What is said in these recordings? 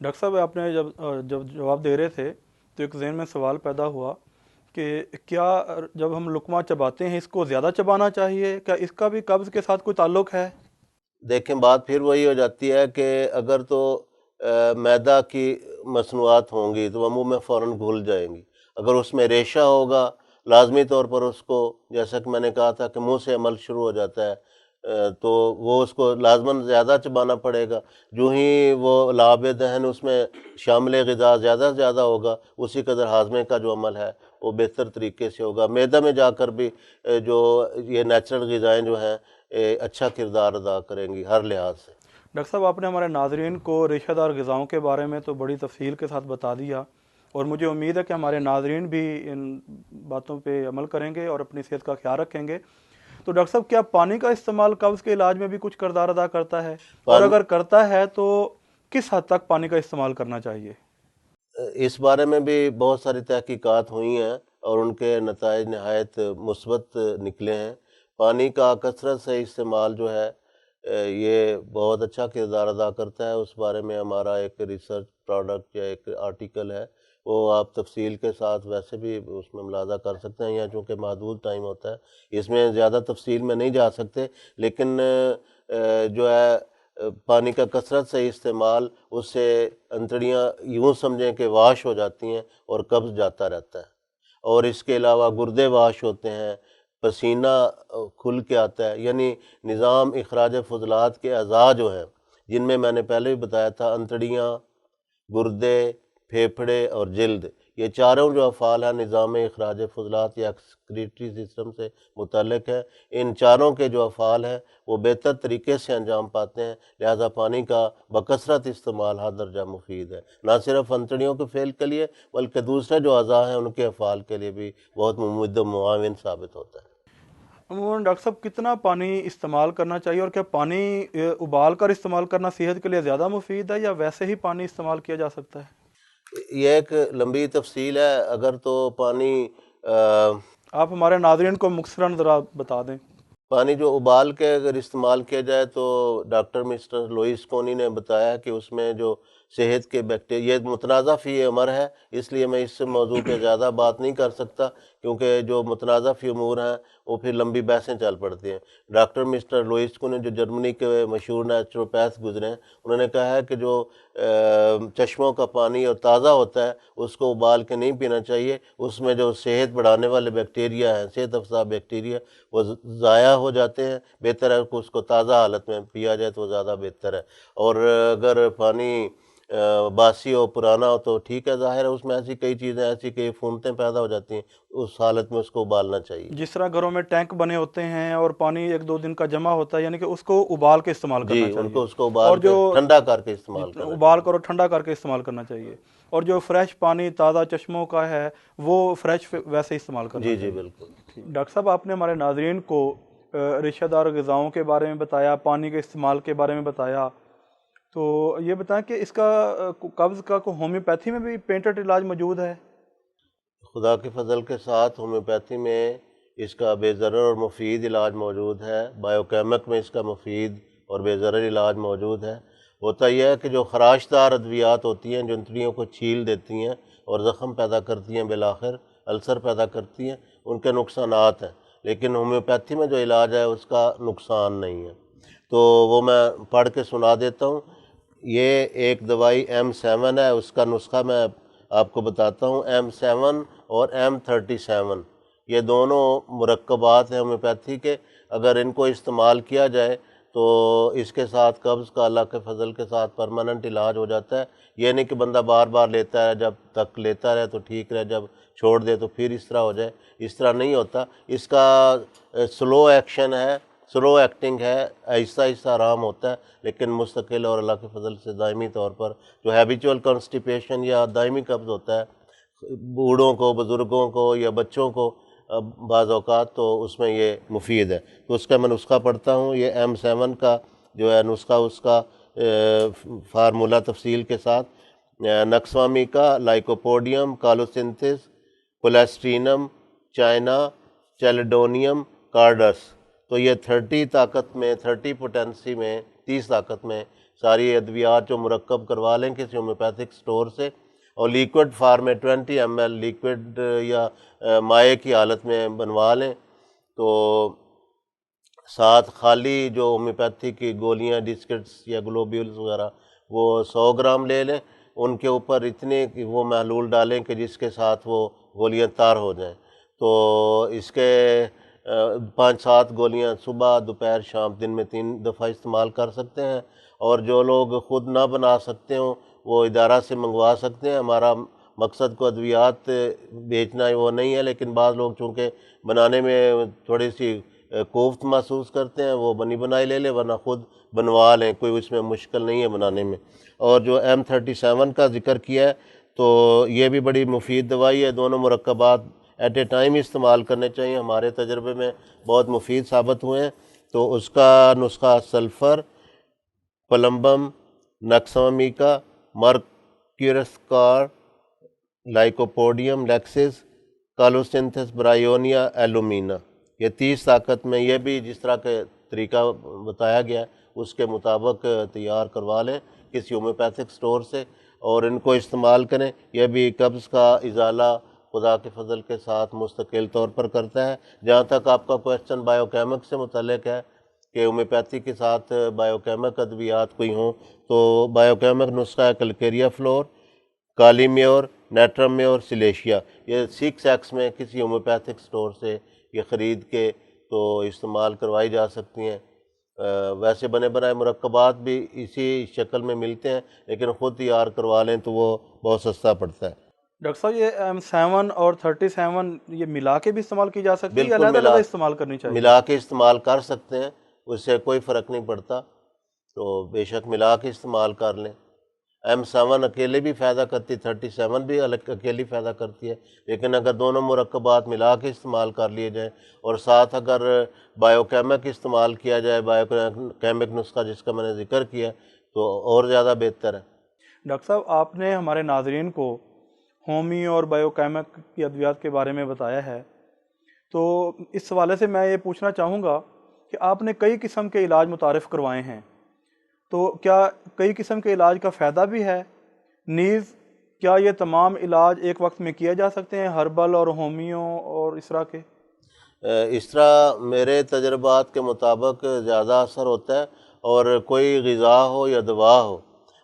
Doctor صاحب آپ نے جب جواب دے رہے تھے تو ایک ذہن میں سوال پیدا ہوا کہ کیا جب ہم لقمہ چباتے ہیں اس کو زیادہ چبانا چاہیے؟ کیا اس کا بھی قبض کے ساتھ کوئی تعلق ہے؟ دیکھیں بات پھر وہی ہو جاتی ہے کہ اگر تو میدا کی مصنوعات ہوں گی تو وہ منہ میں فوراً گھل جائیں گی. اگر اس میں ریشہ ہوگا لازمی طور پر اس کو، جیسا کہ میں نے کہا تھا کہ منہ سے عمل شروع ہو جاتا ہے، تو وہ اس کو لازماً زیادہ چبانا پڑے گا. جو ہی وہ لعاب دہن اس میں شامل غذا زیادہ سے زیادہ ہوگا، اسی قدر ہاضمے کا جو عمل ہے وہ بہتر طریقے سے ہوگا. میدا میں جا کر بھی جو یہ نیچرل غذائیں جو ہیں اچھا کردار ادا کریں گی ہر لحاظ سے. ڈاکٹر صاحب آپ نے ہمارے ناظرین کو ریشہ دار غذاؤں کے بارے میں تو بڑی تفصیل کے ساتھ بتا دیا، اور مجھے امید ہے کہ ہمارے ناظرین بھی ان باتوں پہ عمل کریں گے اور اپنی صحت کا خیال رکھیں گے. تو ڈاکٹر صاحب کیا پانی کا استعمال قبض کے علاج میں بھی کچھ کردار ادا کرتا ہے؟ اور اگر کرتا ہے تو کس حد تک پانی کا استعمال کرنا چاہیے؟ اس بارے میں بھی بہت ساری تحقیقات ہوئی ہیں اور ان کے نتائج نہایت مثبت نکلے ہیں. پانی کا کثرت سے استعمال جو ہے یہ بہت اچھا کردار ادا کرتا ہے. اس بارے میں ہمارا ایک ریسرچ پروڈکٹ یا ایک آرٹیکل ہے، وہ آپ تفصیل کے ساتھ ویسے بھی اس میں ملاحظہ کر سکتے ہیں. یا چونکہ محدود ٹائم ہوتا ہے اس میں زیادہ تفصیل میں نہیں جا سکتے، لیکن جو ہے پانی کا کثرت سے استعمال، اس سے انتڑیاں یوں سمجھیں کہ واش ہو جاتی ہیں اور قبض جاتا رہتا ہے. اور اس کے علاوہ گردے واش ہوتے ہیں، پسینہ کھل کے آتا ہے. یعنی نظام اخراج فضلات کے اعضاء جو ہیں، جن میں نے پہلے بھی بتایا تھا انتڑیاں، گردے، پھیپھڑے اور جلد، یہ چاروں جو افعال ہیں نظام اخراج فضلات یا ایکسکریٹری سسٹم سے متعلق ہے. ان چاروں کے جو افعال ہیں وہ بہتر طریقے سے انجام پاتے ہیں. لہذا پانی کا بکثرت استعمال حد درجہ مفید ہے، نہ صرف انتڑیوں کے فعل کے لیے بلکہ دوسرے جو اعضاء ہیں ان کے افعال کے لیے بھی بہت ممد و معاون ثابت ہوتا ہے. عموماً ڈاکٹر صاحب کتنا پانی استعمال کرنا چاہیے، اور کیا پانی ابال کر استعمال کرنا صحت کے لیے زیادہ مفید ہے یا ویسے ہی پانی استعمال کیا جا سکتا ہے؟ یہ ایک لمبی تفصیل ہے. اگر تو پانی آپ ہمارے ناظرین کو مختصراً ذرا بتا دیں. پانی جو ابال کے اگر استعمال کیا جائے تو ڈاکٹر مسٹر لوئس کونی نے بتایا کہ اس میں جو صحت کے بیکٹیریا، یہ متنازع فی امر ہے، اس لیے میں اس موضوع پہ زیادہ بات نہیں کر سکتا، کیونکہ جو متنازع فی امور ہیں وہ پھر لمبی بحثیں چل پڑتی ہیں. ڈاکٹر مسٹر لوئس کونی جو جرمنی کے مشہور نیچروپیتھ گزرے ہیں، انہوں نے کہا ہے کہ جو چشموں کا پانی اور تازہ ہوتا ہے اس کو ابال کے نہیں پینا چاہیے. اس میں جو صحت بڑھانے والے بیکٹیریا ہیں، صحت افزا بیکٹیریا، وہ ضائع ہو جاتے ہیں. بہتر ہے کہ اس کو تازہ حالت میں پیا جائے تو زیادہ بہتر ہے. اور اگر پانی باسی ہو، پرانا ہو تو ٹھیک ہے، ظاہر ہے اس میں ایسی کئی چیزیں، ایسی کئی فونتیں پیدا ہو جاتی ہیں، اس حالت میں اس کو ابالنا چاہیے. جس طرح گھروں میں ٹینک بنے ہوتے ہیں اور پانی 1-2 دن کا جمع ہوتا ہے، یعنی کہ اس کو ابال کے استعمال کرنا جی، چاہیے. ان کو اس کو اور ابال کے ٹھنڈا کر کے استعمال کرنا ابال کر اور ٹھنڈا کر کے استعمال کرنا چاہیے. اور جو فریش پانی تازہ چشموں کا ہے وہ فریش ویسے استعمال کرنا جی چاہیے. جی بالکل. ڈاکٹر صاحب آپ نے ہمارے ناظرین کو ریشہ دار غذاؤں کے بارے میں بتایا، پانی کے استعمال کے بارے میں بتایا. تو یہ بتائیں کہ اس کا قبض کا کوئی ہومیوپیتھی میں بھی پینٹڈ علاج موجود ہے؟ خدا کے فضل کے ساتھ ہومیوپیتھی میں اس کا بے ضرر اور مفید علاج موجود ہے. بائیوکیمک میں اس کا مفید اور بے ضرر علاج موجود ہے. ہوتا یہ ہے کہ جو خراش دار ادویات ہوتی ہیں جو انتڑیوں کو چھیل دیتی ہیں اور زخم پیدا کرتی ہیں، بالآخر السر پیدا کرتی ہیں، ان کے نقصانات ہیں. لیکن ہومیوپیتھی میں جو علاج ہے اس کا نقصان نہیں ہے. تو وہ میں پڑھ کے سنا دیتا ہوں. یہ ایک دوائی M7 ہے، اس کا نسخہ میں آپ کو بتاتا ہوں. M7 اور M37 یہ دونوں مرکبات ہیں ہومیوپیتھی کے. اگر ان کو استعمال کیا جائے تو اس کے ساتھ قبض کا اللہ کے فضل کے ساتھ پرماننٹ علاج ہو جاتا ہے. یہ نہیں کہ بندہ بار بار لیتا ہے، جب تک لیتا رہے تو ٹھیک رہے، جب چھوڑ دے تو پھر اس طرح ہو جائے. اس طرح نہیں ہوتا. اس کا سلو ایکشن ہے، سلو ایکٹنگ ہے، آہستہ آہستہ آرام ہوتا ہے، لیکن مستقل اور اللہ کے فضل سے دائمی طور پر جو ہیبیچول کانسٹیپیشن یا دائمی قبض ہوتا ہے بوڑھوں کو، بزرگوں کو یا بچوں کو بعض اوقات، تو اس میں یہ مفید ہے. تو اس کا میں نسخہ پڑھتا ہوں. یہ M7 کا جو ہے نسخہ، اس کا فارمولہ تفصیل کے ساتھ: نکسوامی کا لائکوپوڈیم کالوسنتھس کولیسٹرینم چائنا چیلیڈونیم کارڈس. تو یہ 30 طاقت میں، 30 پوٹینسی میں، 30 طاقت میں ساری ادویات جو مرکب کروا لیں کسی ہومیوپیتھک سٹور سے، اور لیکوڈ فارم میں 20 ml لیکوڈ یا مائع کی حالت میں بنوا لیں، تو ساتھ خالی جو ہومیوپیتھی کی گولیاں، ڈسکٹس یا گلوبیولز وغیرہ وہ 100 گرام لے لیں، ان کے اوپر اتنے کہ وہ محلول ڈالیں کہ جس کے ساتھ وہ گولیاں تار ہو جائیں، تو اس کے 5-7 گولیاں صبح، دوپہر، شام، دن میں 3 دفعہ استعمال کر سکتے ہیں۔ اور جو لوگ خود نہ بنا سکتے ہوں وہ ادارہ سے منگوا سکتے ہیں۔ ہمارا مقصد کو ادویات بیچنا وہ نہیں ہے، لیکن بعض لوگ چونکہ بنانے میں تھوڑی سی کوفت محسوس کرتے ہیں، وہ بنی بنائی لے لیں، ورنہ خود بنوا لیں، کوئی اس میں مشکل نہیں ہے بنانے میں۔ اور جو M37 کا ذکر کیا ہے تو یہ بھی بڑی مفید دوائی ہے، دونوں مرکبات ایٹ اے ٹائم استعمال کرنے چاہیے، ہمارے تجربے میں بہت مفید ثابت ہوئے ہیں۔ تو اس کا نسخہ سلفر، پلمبم، نکسامیکا، مرکیورسکار، لائکوپوڈیم، لیکسس، کالوسینتھس، برائیونیا، ایلومینا، یہ 30 طاقت میں، یہ بھی جس طرح کے طریقہ بتایا گیا ہے اس کے مطابق تیار کروا لیں کسی ہومیوپیتھک سٹور سے اور ان کو استعمال کریں۔ یہ بھی قبض کا ازالہ خدا کے فضل کے ساتھ مستقل طور پر کرتا ہے۔ جہاں تک آپ کا کویسچن بائیو کیمک سے متعلق ہے کہ ہومیوپیتھی کے ساتھ بائیو کیمک ادویات کوئی ہوں، تو بائیو کیمک نسخہ ہے کلکیریا فلور، کالی میور، نیٹرم میور، سلیشیا، یہ 6X میں کسی ہومیوپیتھک سٹور سے یہ خرید کے تو استعمال کروائی جا سکتی ہیں۔ ویسے بنے بنائے مرکبات بھی اسی شکل میں ملتے ہیں، لیکن خود تیار کروا لیں تو وہ بہت سستا پڑتا ہے۔ ڈاکٹر صاحب یہ M7 اور 37 یہ ملا کے بھی استعمال کی جا سکتی ہے یا بالکل علیحدہ علیحدہ استعمال کرنی چاہیے؟ ملا کے استعمال کر سکتے ہیں، اس سے کوئی فرق نہیں پڑتا، تو بے شک ملا کے استعمال کر لیں۔ M7 اکیلے بھی فائدہ کرتی، 37 بھی اکیلی فائدہ کرتی ہے، لیکن اگر دونوں مرکبات ملا کے استعمال کر لیے جائیں اور ساتھ اگر بائیو کیمک استعمال کیا جائے، بائیو کیمک نسخہ جس کا میں نے ذکر کیا، تو اور زیادہ بہتر ہے۔ ڈاکٹر صاحب آپ نے ہمارے ناظرین کو ہومی اور بائیو کیمک کی ادویات کے بارے میں بتایا ہے، تو اس حوالے سے میں یہ پوچھنا چاہوں گا کہ آپ نے کئی قسم کے علاج متعارف کروائے ہیں، تو کیا کئی قسم کے علاج کا فائدہ بھی ہے؟ نیز کیا یہ تمام علاج ایک وقت میں کیے جا سکتے ہیں، ہربل اور ہومیو اور اس طرح کے؟ اس طرح میرے تجربات کے مطابق زیادہ اثر ہوتا ہے، اور کوئی غذا ہو یا دوا ہو،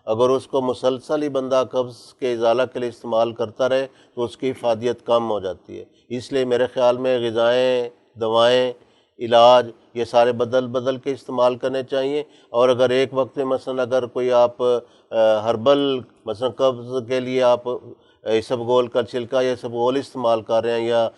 اگر اس کو مسلسل ہی بندہ قبض کے ازالہ کے لیے استعمال کرتا رہے تو اس کی افادیت کم ہو جاتی ہے۔ اس لیے میرے خیال میں غذائیں، دوائیں، علاج یہ سارے بدل کے استعمال کرنے چاہیے۔ اور اگر ایک وقت میں مثلا اگر کوئی آپ ہربل مثلا قبض کے لیے آپ اسبگول کا چھلکا یا اسبگول استعمال کر رہے ہیں، یا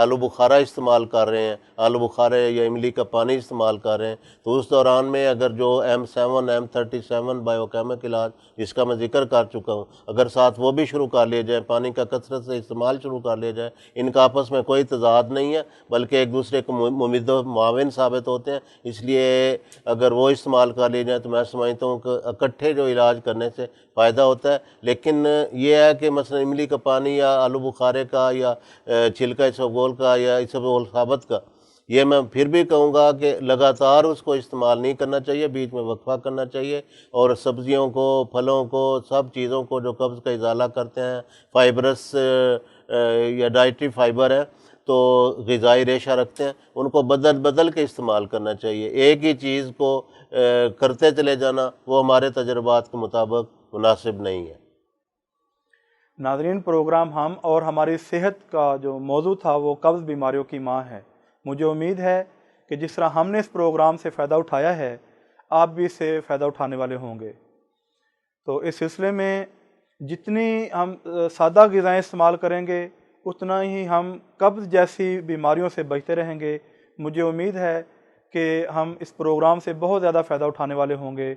آلو بخارا استعمال کر رہے ہیں، آلو بخارا یا املی کا پانی استعمال کر رہے ہیں، تو اس دوران میں اگر جو M7 M37 بائیو کیمک علاج جس کا میں ذکر کر چکا ہوں، اگر ساتھ وہ بھی شروع کر لیے جائے، پانی کا کثرت سے استعمال شروع کر لیا جائے، ان کا آپس میں کوئی تضاد نہیں ہے، بلکہ ایک دوسرے کو ممد و معاون ثابت ہوتے ہیں۔ اس لیے اگر وہ استعمال کر لیے جائیں تو میں سمجھتا ہوں کہ اکٹھے جو علاج کرنے سے فائدہ ہوتا ہے۔ لیکن یہ ہے کہ مثلا املی کا پانی یا آلو بخارے کا یا چھلکا اسبگول کا یا اسبگول ثابت کا، یہ میں پھر بھی کہوں گا کہ لگاتار اس کو استعمال نہیں کرنا چاہیے، بیچ میں وقفہ کرنا چاہیے، اور سبزیوں کو، پھلوں کو، سب چیزوں کو جو قبض کا ازالہ کرتے ہیں، فائبرس یا ڈائٹری فائبر ہے تو غذائی ریشہ رکھتے ہیں، ان کو بدل کے استعمال کرنا چاہیے۔ ایک ہی چیز کو کرتے چلے جانا وہ ہمارے تجربات کے مطابق مناسب نہیں ہے۔ ناظرین، پروگرام ہم اور ہماری صحت کا جو موضوع تھا وہ قبض بیماریوں کی ماں ہے۔ مجھے امید ہے کہ جس طرح ہم نے اس پروگرام سے فائدہ اٹھایا ہے، آپ بھی اس سے فائدہ اٹھانے والے ہوں گے۔ تو اس سلسلے میں جتنی ہم سادہ غذائیں استعمال کریں گے اتنا ہی ہم قبض جیسی بیماریوں سے بچتے رہیں گے۔ مجھے امید ہے کہ ہم اس پروگرام سے بہت زیادہ فائدہ اٹھانے والے ہوں گے۔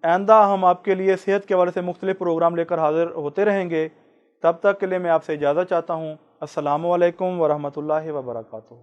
آئندہ ہم آپ کے لیے صحت کے حوالے سے مختلف پروگرام لے کر حاضر ہوتے رہیں گے۔ تب تک کے لیے میں آپ سے اجازت چاہتا ہوں۔ السلام علیکم ورحمۃ اللہ وبرکاتہ۔